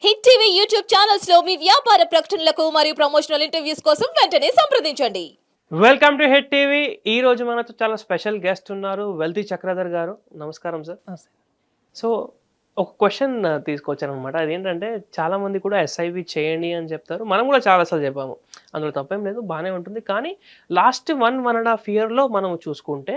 Hit TV YouTube channels లో మీ వ్యాపార ప్రకటనలకు మరియు ప్రమోషనల్ ఇంటర్వ్యూస్ కోసం వెంటనే సంప్రదించండి. Welcome to hit TV. ఈ రోజు మనతో చాలా స్పెషల్ గెస్ట్ ఉన్నారు, వెల్తీ చక్రధర్ గారు. నమస్కారం సార్. సో ఒక క్వశ్చన్ తీసుకొచ్చాను అనమాట. అదేంటంటే చాలా మంది కూడా ఎస్ఐపి చేయండి అని చెప్తారు. మనం కూడా చాలాసార్లు చెప్పాము, అందులో తప్పేం లేదు, బాగానే ఉంటుంది. కానీ లాస్ట్ 1.5 ఇయర్లో మనం చూసుకుంటే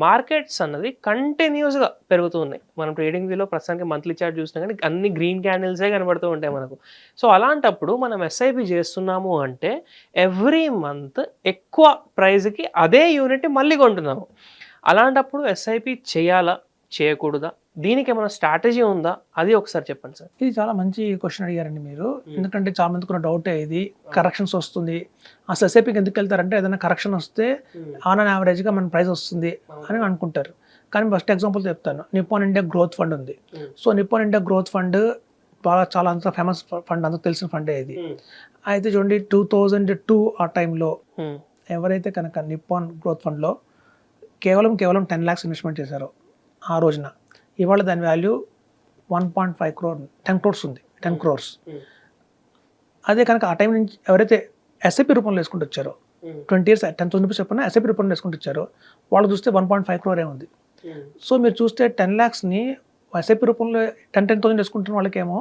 మార్కెట్స్ అన్నది కంటిన్యూస్గా పెరుగుతూ ఉన్నాయి. మనం ట్రేడింగ్ వ్యూలో ప్రస్తుతానికి మంత్లీ చార్ట్ చూసినా కానీ అన్ని గ్రీన్ క్యాండిల్సే కనబడుతూ ఉంటాయి మనకు. సో అలాంటప్పుడు మనం ఎస్ఐపి చేస్తున్నాము అంటే ఎవ్రీ మంత్ ఎక్కువ ప్రైస్కి అదే యూనిట్ మళ్ళీ కొంటున్నాము. అలాంటప్పుడు ఎస్ఐపి చేయాలా చేయకూడదా, దీనికి ఏమైనా స్ట్రాటజీ ఉందా, అది ఒకసారి చెప్పండి సార్. ఇది చాలా మంచి క్వశ్చన్ అడిగారండి మీరు. ఎందుకంటే చాలా మందికి ఉన్న డౌటే ఇది. కరెక్షన్స్ వస్తుంది, ఆ ఎస్ఐపికి ఎందుకు వెళ్తారంటే ఏదైనా కరెక్షన్ వస్తే ఆన్ అండ్ యావరేజ్గా మన ప్రైస్ వస్తుంది అని అనుకుంటారు. కానీ ఫస్ట్ ఎగ్జాంపుల్ చెప్తాను. నిప్పాన్ ఇండియా గ్రోత్ ఫండ్ ఉంది. So Nippon India growth fund చాలా అంత ఫేమస్ ఫండ్, అంత తెలిసిన ఫండే ఇది. అయితే చూడండి 2002 ఆ టైంలో ఎవరైతే కనుక నిప్పాన్ గ్రోత్ ఫండ్లో కేవలం 10 lakhs ఇన్వెస్ట్మెంట్ చేశారో ఆ రోజున, ఇవాళ దాని వాల్యూ 1.5 crore 10 crores ఉంది. 10 crores. అదే కనుక ఆ టైం నుంచి ఎవరైతే ఎస్ఐపి రూపంలో వేసుకుంటూ వచ్చారో 20 years 10,000 రూపీస్ చెప్పిన ఎస్ఐపి రూపంలో వేసుకుంటూ వచ్చారో వాళ్ళు చూస్తే 1.5 crore ఉంది. సో మీరు చూస్తే 10 lakhsని ఎస్ఐపి రూపంలో 10,000 వేసుకుంటున్న వాళ్ళకేమో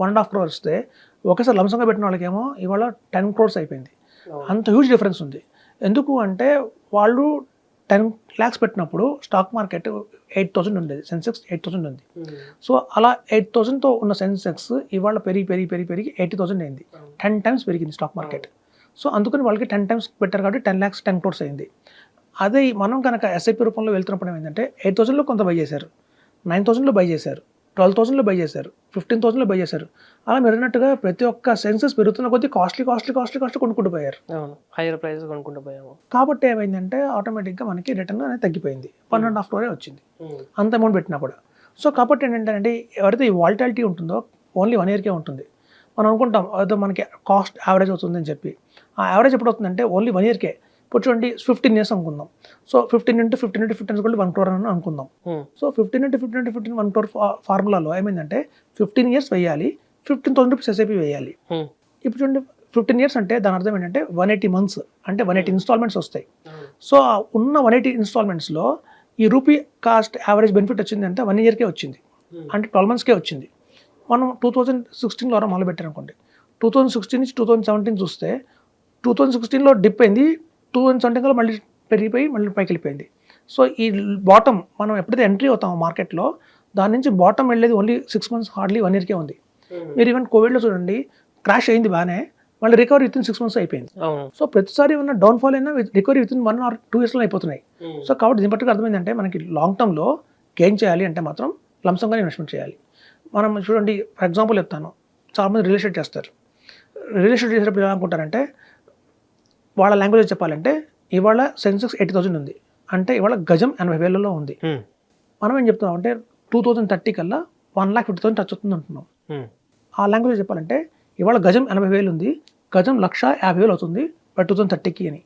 1.5 crore వస్తే, ఒకసారి లంసంగా పెట్టిన వాళ్ళకేమో ఇవాళ 10 crores అయిపోయింది. అంత హ్యూజ్ డిఫరెన్స్ ఉంది. ఎందుకు అంటే వాళ్ళు 10 lakhs పెట్టినప్పుడు స్టాక్ మార్కెట్ 8,000 ఉండేది, సెన్సెక్స్ 8,000 ఉంది. సో అలా 8,000తో ఉన్న సెన్సెక్స్ ఇవాళ పెరిగి 80,000 అయింది. 10 times పెరిగింది స్టాక్ మార్కెట్. సో అందుకని వాళ్ళకి 10 times పెట్టారు కాబట్టి 10 lakhs 10 crores అయింది. అదే మనం కనుక ఎస్ఐపి రూపంలో వెళ్తున్నప్పుడు ఏమైందంటే 8,000లో కొంత బై చేశారు, 9,000లో బై చేశారు, 12,000లో బై చేశారు, 15,000లో బై చేశారు. అలా మీరు అన్నట్టుగా ప్రతి ఒక్క సెన్సెస్ పెరుగుతున్న కొద్దీ కాస్ట్లీ కొనుక్కుంటూ పోయారు. హైయర్ ప్రైస్ కొనుక్కుంటూ పోయాము. కాబట్టి ఏమైందంటే ఆటోమేటిక్గా మనకి రిటర్న్ అనేది తగ్గిపోయింది. 1.5 crore వచ్చింది అంత అమౌంట్ పెట్టినా కూడా. సో కాబట్టి ఏంటంటే ఎవరైతే ఈ వాలిటాలిటీ ఉంటుందో ఓన్లీ 1 yearకే ఉంటుంది. మనం అనుకుంటాం అదో మనకి కాస్ట్ యావరేజ్ అవుతుందని చెప్పి. ఆ యావరేజ్ ఎప్పుడు అవుతుందంటే ఓన్లీ 1 yearకే. ఇప్పుడు చూడండి 15 years అనుకుందాం. సో 15 into 15 1 crore అని అనుకుందాం. సో 15 into 15 1 crore ఫార్ములాలో ఏమైందంటే 15 years వేయాలి, 15,000 రూపీస్ ఎస్ఐపి వేయాలి. ఇప్పుడు చూడండి 15 years అంటే దాని అర్థం ఏంటంటే 180 months అంటే 180 ఇన్స్టాల్మెంట్స్ వస్తాయి. సో ఉన్న 180 ఇన్స్టాల్మెంట్స్లో ఈ రూపీ కాస్ట్ యావరేజ్ బెనిఫిట్ వచ్చింది అంటే 1 yearకే వచ్చింది, అంటే 12 monthsకే వచ్చింది. మనం 2016లో మొదలు పెట్టారు అనుకోండి. 2016 నుంచి 2017 చూస్తే 2016లో డిప్ అయింది, 2017లో మళ్ళీ పెరిగిపోయి మళ్ళీ పైకి వెళ్ళిపోయింది. సో ఈ బాటమ్ మనం ఎప్పుడైతే ఎంట్రీ అవుతామో మార్కెట్లో, దాని నుంచి బాటమ్ వెళ్ళేది ఓన్లీ 6 months, హార్డ్లీ 1 yearకే ఉంది. మీరు ఈవెన్ కోవిడ్లో చూడండి, క్రాష్ అయింది బాగానే, మళ్ళీ రికవరీ విత్ ఇన్ 6 months అయిపోయింది. సో ప్రతిసారి ఉన్న డౌన్ఫాల్ అయినా రికవరీ విత్ ఇన్ 1 or 2 yearsలో అయిపోతున్నాయి. సో కాబట్టి దీని పట్టుకు అర్థమైందంటే మనకి లాంగ్ టర్మ్లో గెయిన్ చేయాలి అంటే మాత్రం లంసంగానే ఇన్వెస్ట్మెంట్ చేయాలి. మనం చూడండి ఫర్ ఎగ్జాంపుల్ చెప్తాను, చాలామంది రియల్ ఎస్టేట్ చేస్తారు. రియల్ ఎస్టేట్ చేసేటప్పుడు ఎలా అనుకుంటారంటే, వాళ్ళ లాంగ్వేజ్ చెప్పాలంటే ఇవాళ సెన్సెక్స్ 80,000 ఉంది అంటే ఇవాళ గజం 80,000లో ఉంది. మనం ఏం చెప్తున్నాం అంటే 2030 కల్లా 1,50,000 టచ్ అవుతుంది అంటున్నాం. ఆ లాంగ్వేజ్ చెప్పాలంటే ఇవాళ గజం 80,000 ఉంది, గజం 1,50,000 అవుతుంది బట్ 2030కి అని.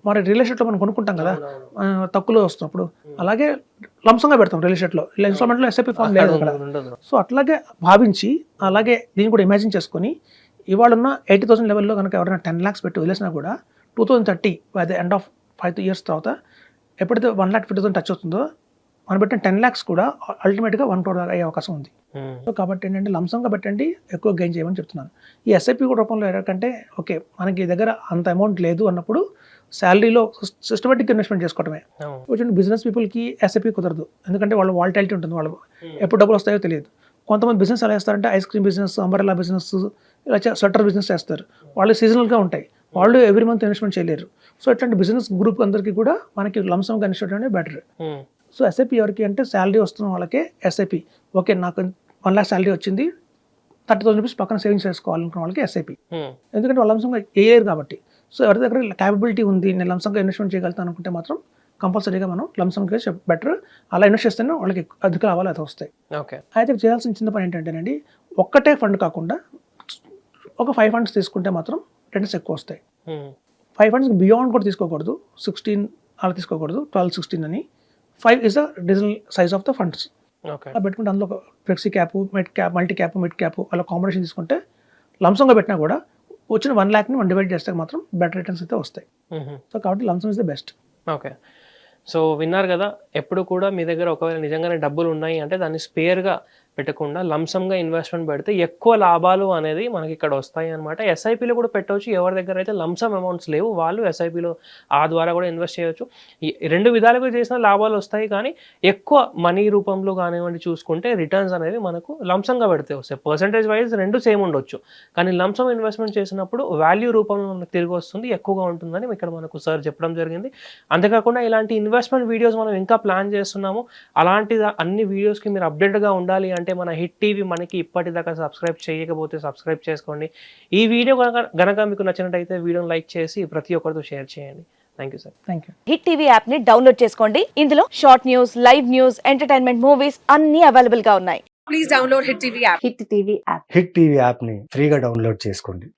మరి రియల్ ఎస్టేట్లో మనం కొనుక్కుంటాం కదా తక్కువలో వస్తున్నప్పుడు, అలాగే లంసంగా పెడతాం రియల్ ఎస్టేట్లో. ఇన్స్టాల్మెంట్లో ఎస్ఐపి ఫామ్ లేదు అక్కడ. సో అట్లాగే భావించి అలాగే దీన్ని కూడా ఇమాజిన్ చేసుకొని ఇవాళ ఉన్న 80,000 లెవెల్లో కనుక ఎవరైనా 10 lakhs పెట్టి వదిలేసినా కూడా 2030 by the end of 5 years తర్వాత ఎప్పుడైతే 1,50,000 టచ్ అవుతుందో మనం పెట్టిన 10 lakhs కూడా అల్టిమేట్గా 1 crore అయ్యే అవకాశం ఉంది. సో కాబట్టి ఏంటంటే లంసంగా పెట్టండి, ఎక్కువ గెయిన్ చేయమని చెప్తున్నాను. ఈ ఎస్ఐపి రూపంలో ఏంటంటే ఓకే మనకి దగ్గర అంత అమౌంట్ లేదు అన్నప్పుడు శాలరీలో సిస్టమేటిక్ ఇన్వెస్ట్మెంట్ చేసుకోవడమే. కొంచెం బిజినెస్ పీపుల్కి ఎస్ఐపి కుదరదు, ఎందుకంటే వాళ్ళ వాలిటాలిటీ ఉంటుంది, వాళ్ళు ఎప్పుడు డబ్బులు వస్తాయో తెలియదు. కొంతమంది బిజినెస్ ఎలా చేస్తారంటే ice cream business, umbrella business, ఇలా స్వెటర్ బిజినెస్ చేస్తారు. వాళ్ళు సీజనల్గా ఉంటాయి, వాళ్ళు ఎవ్రీ మంత్ ఇన్వెస్ట్మెంట్ చేయలేరు. సో ఇట్లాంటి బిజినెస్ గ్రూప్ అందరికీ కూడా మనకి లంసంగా ఇన్వెస్ట్మెంట్ అనేది బెటర్. సో ఎస్ఐపి ఎవరికి అంటే శాలరీ వస్తున్న వాళ్ళకే ఎస్ఐపి. ఓకే నాకు 1 lakh శాలరీ వచ్చింది, 30,000 రూపీస్ పక్కన సేవింగ్స్ చేసుకోవాలనుకున్న వాళ్ళకి ఎస్ఐపి. ఎందుకంటే వాళ్ళు లంసంగా వేయలేరు కాబట్టి. సో ఎవరి దగ్గర క్యాపబిలిటీ ఉంది, నేను లంసంగా ఇన్వెస్ట్మెంట్ చేయగలుగుతాను అనుకుంటే మాత్రం కంపల్సరీగా మనం లంసంగా బెటర్. అలా ఇన్వెస్ట్ చేస్తేనే వాళ్ళకి అధిక లాభాలు అయితే వస్తాయి. అయితే చేయాల్సిన చిన్న పని ఏంటంటేనండి, ఒక్కటే ఫండ్ కాకుండా ఒక 5 funds తీసుకుంటే మాత్రం రిటర్న్స్ ఎక్కువ వస్తాయి. 5 funds బియాండ్ కూడా తీసుకోకూడదు, 16 అలా తీసుకోకూడదు, 12, 16 అని. 5 is the original size of the funds. Okay. అలా పెట్టుకుంటే అందులో ఒక flexi cap, multi cap, mid cap అలా కాంబినేషన్ తీసుకుంటే లంసంగా పెట్టినా కూడా వచ్చిన 1 lakh ని 1 డివైడ్ చేస్తే మాత్రం బెటర్ రిటర్న్స్ అయితే వస్తాయి. సో కాబట్టి లంసం is the best. Okay. So విన్నారు కదా, ఎప్పుడు కూడా మీ దగ్గర ఒకవేళ నిజంగానే డబ్బులు ఉన్నాయి అంటే దాన్ని స్పేర్గా పెట్టకుండా లంసంగా ఇన్వెస్ట్మెంట్ పెడితే ఎక్కువ లాభాలు అనేది మనకి ఇక్కడ వస్తాయి అనమాట. ఎస్ఐపిలో కూడా పెట్టవచ్చు. ఎవరి దగ్గర అయితే లంసమ్ అమౌంట్స్ లేవు వాళ్ళు ఎస్ఐపిలో ఆ ద్వారా కూడా ఇన్వెస్ట్ చేయొచ్చు. ఈ 2 విధాలుగా చేసిన లాభాలు వస్తాయి. కానీ ఎక్కువ మనీ రూపంలో కానివ్వండి చూసుకుంటే రిటర్న్స్ అనేవి మనకు లంసంగా పెడితే వస్తాయి. పర్సంటేజ్ వైజ్ 2 సేమ్ ఉండొచ్చు. కానీ లంసమ్ ఇన్వెస్ట్మెంట్ చేసినప్పుడు వాల్యూ రూపంలో మనకు తిరిగి వస్తుంది, ఎక్కువగా ఉంటుందని ఇక్కడ మనకు సార్ చెప్పడం జరిగింది. అంతేకాకుండా ఇలాంటి ఇన్వెస్ట్మెంట్ వీడియోస్ మనం ఇంకా ప్లాన్ చేస్తున్నాము. అలాంటి అన్ని వీడియోస్కి మీరు అప్డేట్గా ఉండాలి అంటే మన హిట్ టీవీ మనకి ఇప్పటిదాకా సబ్స్క్రైబ్ చేయకపోతే సబ్స్క్రైబ్ చేసుకోండి. ఈ వీడియో గనక మీకు నచ్చినట్టయితే వీడియోని లైక్ చేసి ప్రతి ఒక్కరితో షేర్ చేయండి. Thank you sir. Thank you. Hit TV app ని డౌన్లోడ్ చేసుకోండి. ఇందులో short news, live news, entertainment movies అన్ని అవైలబుల్ గా ఉన్నాయి. Please download Hit TV app. Hit TV app. Hit TV యాప్ని ఫ్రీగా డౌన్లోడ్ చేసుకోండి.